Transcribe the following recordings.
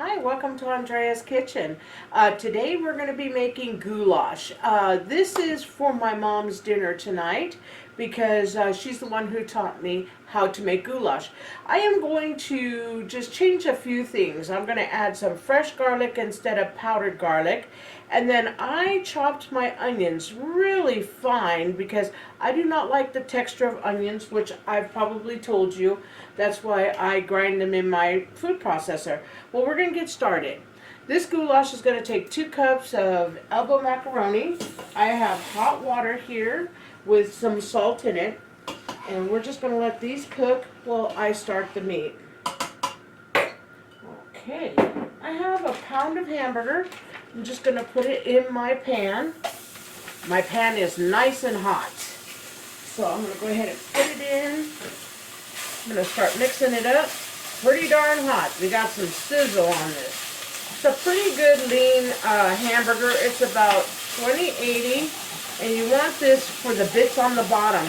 Hi, welcome to Andrea's Kitchen. Today we're going to be making goulash. This is for my mom's dinner tonight because she's the one who taught me how to make goulash. I am going to just change a few things. I'm going to add some fresh garlic instead of powdered garlic. And then I chopped my onions really fine because I do not like the texture of onions, which I've probably told you. That's why I grind them in my food processor. Well, we're going to get started. This goulash is going to take 2 cups of elbow macaroni. I have hot water here with some salt in it. And we're just going to let these cook while I start the meat. Okay, I have a pound of hamburger. I'm just going to put it in my pan. My pan is nice and hot. So I'm going to go ahead and put it in. I'm going to start mixing it up. Pretty darn hot. We got some sizzle on this. It's a pretty good lean hamburger. It's about 20/80. And you want this for the bits on the bottom.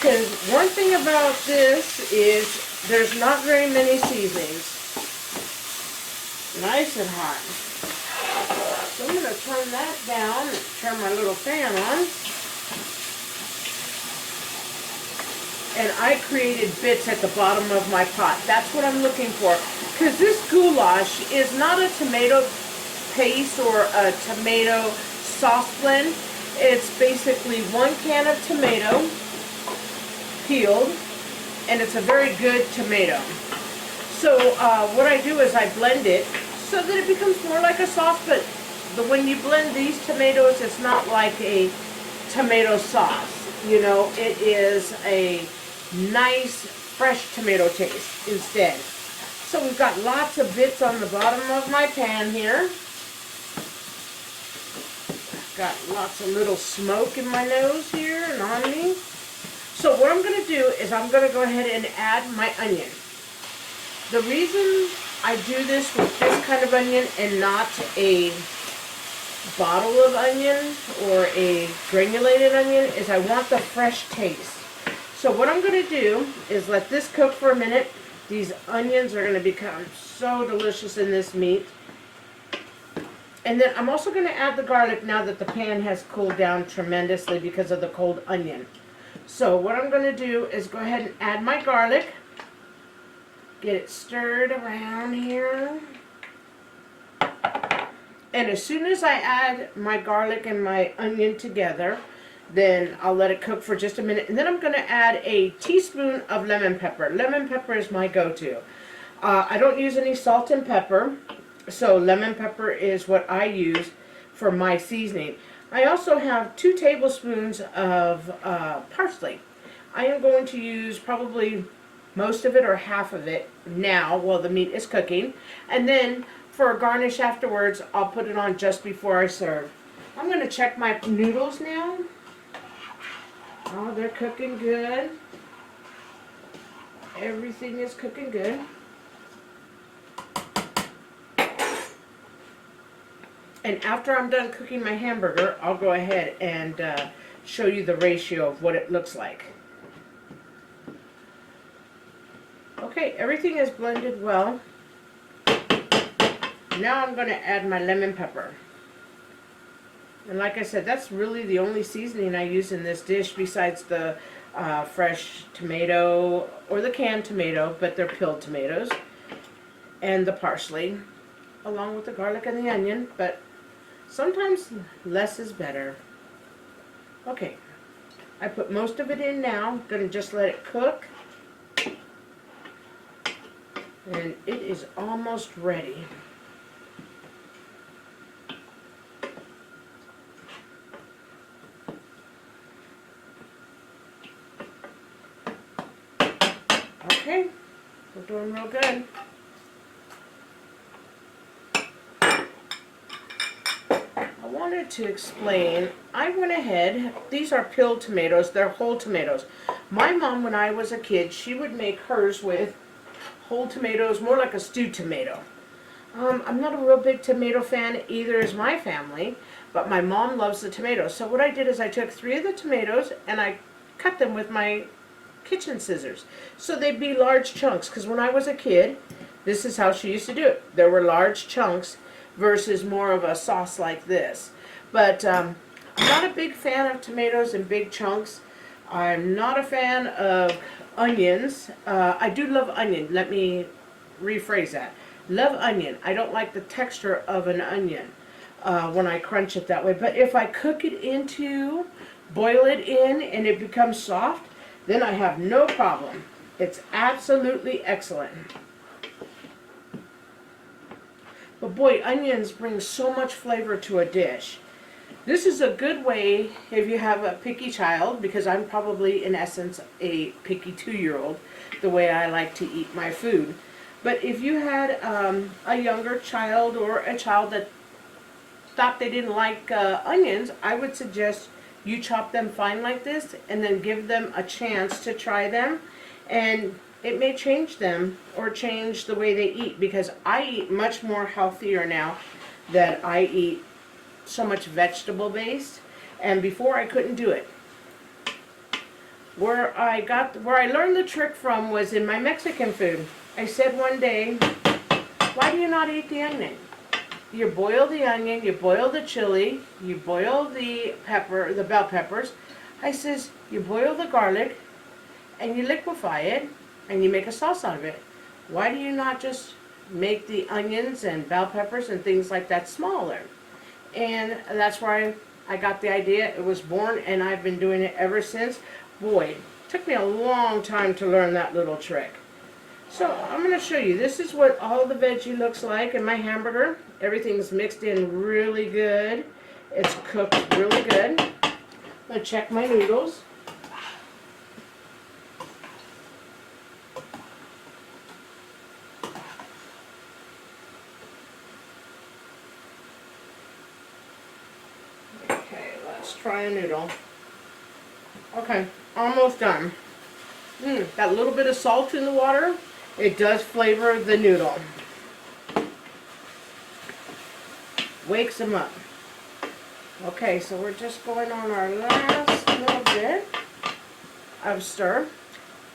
Because one thing about this is there's not very many seasonings. Nice and hot. So I'm going to turn that down and turn my little fan on. And I created bits at the bottom of my pot. That's what I'm looking for. Because this goulash is not a tomato paste or a tomato sauce blend. It's basically 1 can of tomato peeled. And it's a very good tomato. So what I do is I blend it so that it becomes more like a sauce. But when you blend these tomatoes, it's not like a tomato sauce. You know, it is a nice fresh tomato taste instead. So we've got lots of bits on the bottom of my pan here. Got lots of little smoke in my nose here and on me. So what I'm going to do is I'm going to go ahead and add my onion. The reason I do this with this kind of onion and not a bottle of onion or a granulated onion is I want the fresh taste. So what I'm going to do is let this cook for a minute. These onions are going to become so delicious in this meat. And then I'm also going to add the garlic now that the pan has cooled down tremendously because of the cold onion. So what I'm going to do is go ahead and add my garlic. Get it stirred around here. And as soon as I add my garlic and my onion together, then I'll let it cook for just a minute. And then I'm going to add a teaspoon of lemon pepper. Lemon pepper is my go-to. I don't use any salt and pepper, so lemon pepper is what I use for my seasoning. I also have 2 tablespoons of parsley. I am going to use probably most of it or half of it now while the meat is cooking. And then for a garnish afterwards, I'll put it on just before I serve. I'm going to check my noodles now. Oh, they're cooking good. Everything is cooking good. And after I'm done cooking my hamburger, I'll go ahead and show you the ratio of what it looks like. Okay, everything is blended well. Now I'm going to add my lemon pepper. And like I said, that's really the only seasoning I use in this dish besides the fresh tomato or the canned tomato, but they're peeled tomatoes, and the parsley, along with the garlic and the onion, but sometimes less is better. Okay, I put most of it in now. I'm going to just let it cook. And it is almost ready. Okay, we're doing real good. I wanted to explain, I went ahead, these are peeled tomatoes, they're whole tomatoes. My mom, when I was a kid, she would make hers with whole tomatoes, more like a stewed tomato. I'm not a real big tomato fan, either is my family, but my mom loves the tomatoes. So what I did is I took 3 of the tomatoes and I cut them with my kitchen scissors. So they'd be large chunks, because when I was a kid, This is how she used to do it. There were large chunks versus more of a sauce like this. But I'm not a big fan of tomatoes in big chunks. I'm not a fan of onions. I do love onion. Let me rephrase that. Love onion. I don't like the texture of an onion when I crunch it that way. But if I cook it into, boil it in, and it becomes soft, then I have no problem. It's absolutely excellent. But boy, onions bring so much flavor to a dish. This is a good way if you have a picky child, because I'm probably in essence a picky 2-year-old, the way I like to eat my food. But if you had a younger child or a child that thought they didn't like onions, I would suggest you chop them fine like this and then give them a chance to try them. And it may change them or change the way they eat, because I eat much more healthier now that I eat so much vegetable based, and before I couldn't do it. Where I learned the trick from was in my Mexican food. I said one day, why do you not eat the onion? You boil the onion, you boil the chili, you boil the pepper, the bell peppers. I says, you boil the garlic and you liquefy it and you make a sauce out of it. Why do you not just make the onions and bell peppers and things like that smaller? And that's where I got the idea. It was born, and I've been doing it ever since. Boy, it took me a long time to learn that little trick. So I'm going to show you. This is what all the veggie looks like in my hamburger. Everything's mixed in really good. It's cooked really good. I'm going to check my noodles. Okay, let's try a noodle. Okay, almost done. That little bit of salt in the water, it does flavor the noodle. Wakes them up. Okay, so we're just going on our last little bit of stir.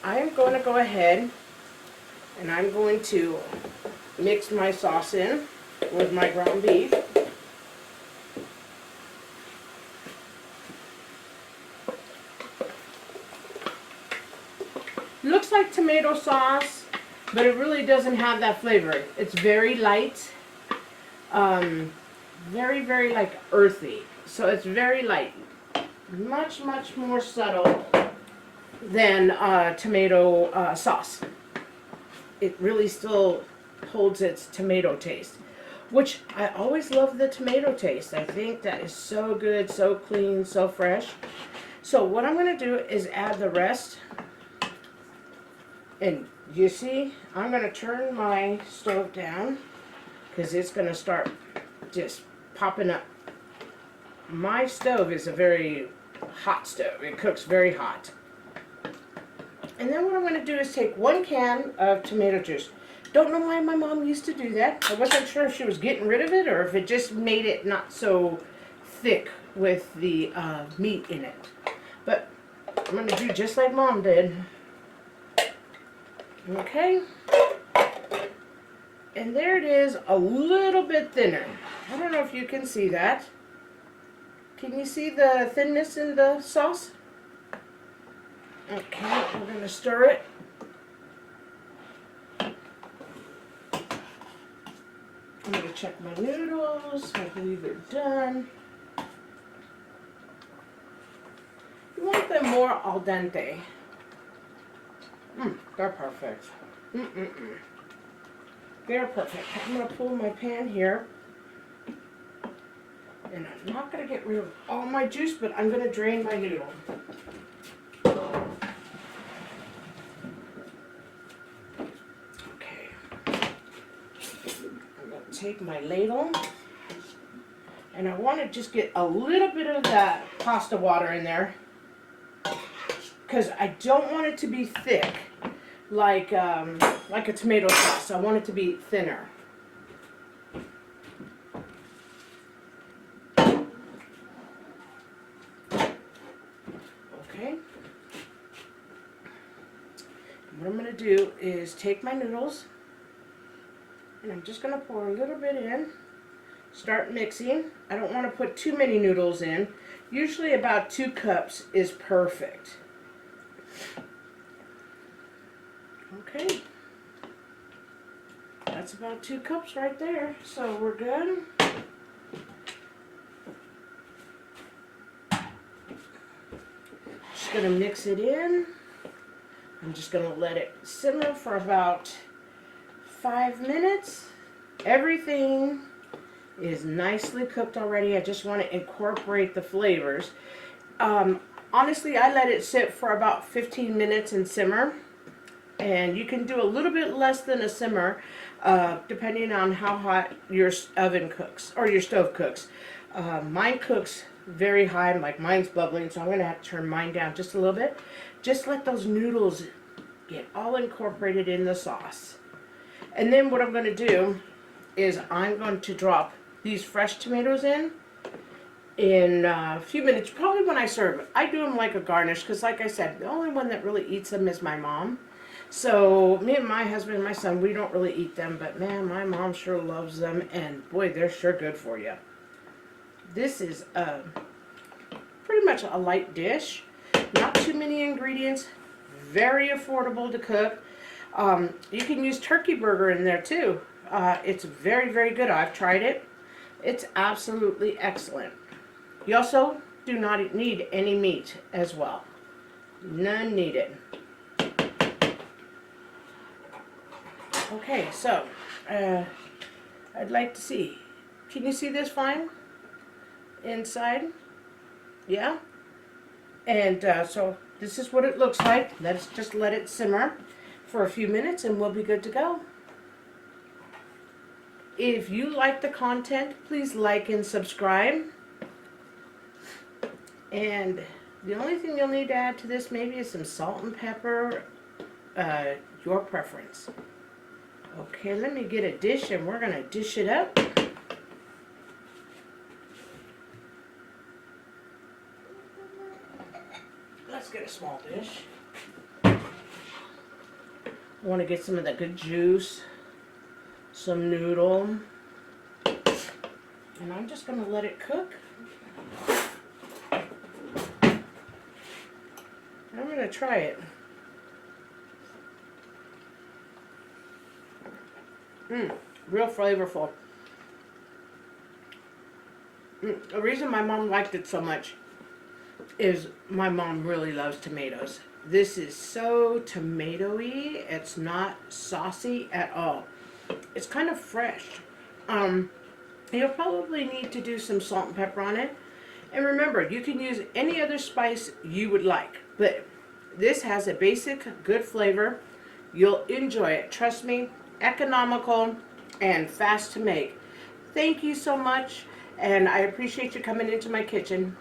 I am going to go ahead and I'm going to mix my sauce in with my ground beef. Looks like tomato sauce, but it really doesn't have that flavor. It's very light, very, very like earthy. So it's very light, much, much more subtle than tomato sauce. It really still holds its tomato taste, which I always love the tomato taste. I think that is so good, so clean, so fresh. So what I'm going to do is add the rest. And you see, I'm going to turn my stove down because it's going to start just popping up. My stove is a very hot stove. It cooks very hot. And then what I'm going to do is take 1 can of tomato juice. Don't know why my mom used to do that. I wasn't sure if she was getting rid of it or if it just made it not so thick with the meat in it. But I'm going to do just like Mom did. Okay, and there it is, a little bit thinner. I don't know if you can see that. Can you see the thinness in the sauce? Okay, we're going to stir it. I'm going to check my noodles. I believe they're done. You want them more al dente. They're perfect. They're perfect. I'm going to pull my pan here. And I'm not going to get rid of all my juice, but I'm going to drain my noodle. Okay. I'm going to take my ladle. And I want to just get a little bit of that pasta water in there, because I don't want it to be thick like a tomato sauce. I want it to be thinner. Okay. What I'm going to do is take my noodles And I'm just going to pour a little bit in. Start mixing. I don't want to put too many noodles in. Usually about 2 cups is perfect. Okay. That's about 2 cups right there. So we're good. Just going to mix it in. I'm just going to let it simmer for about 5 minutes. Everything is nicely cooked already. I just want to incorporate the flavors. Honestly, I let it sit for about 15 minutes and simmer. And you can do a little bit less than a simmer, depending on how hot your oven cooks or your stove cooks. Mine cooks very high, like mine's bubbling, so I'm going to have to turn mine down just a little bit. Just let those noodles get all incorporated in the sauce. And then what I'm going to do is I'm going to drop these fresh tomatoes in a few minutes, probably when I serve it. I do them like a garnish because, like I said, the only one that really eats them is my mom. So me and my husband and my son, we don't really eat them, but man, my mom sure loves them, and boy, they're sure good for you. This is pretty much a light dish, not too many ingredients, very affordable to cook. You can use turkey burger in there too. It's very, very good. I've tried it. It's absolutely excellent. You also do not need any meat as well. None needed. Okay, so I'd like to see. Can you see this fine? Inside? Yeah? And so this is what it looks like. Let's just let it simmer for a few minutes and we'll be good to go. If you like the content, please like and subscribe. And the only thing you'll need to add to this maybe is some salt and pepper, your preference. Okay, let me get a dish and we're going to dish it up. Let's get a small dish. I want to get some of that good juice, some noodle, and I'm just going to let it cook. I'm going to try it. Real flavorful. The reason my mom liked it so much is my mom really loves tomatoes. This is so tomatoey. It's not saucy at all. It's kind of fresh. You'll probably need to do some salt and pepper on it. And remember, you can use any other spice you would like. But this has a basic good flavor. You'll enjoy it. Trust me, economical and fast to make. Thank you so much. And I appreciate you coming into my kitchen.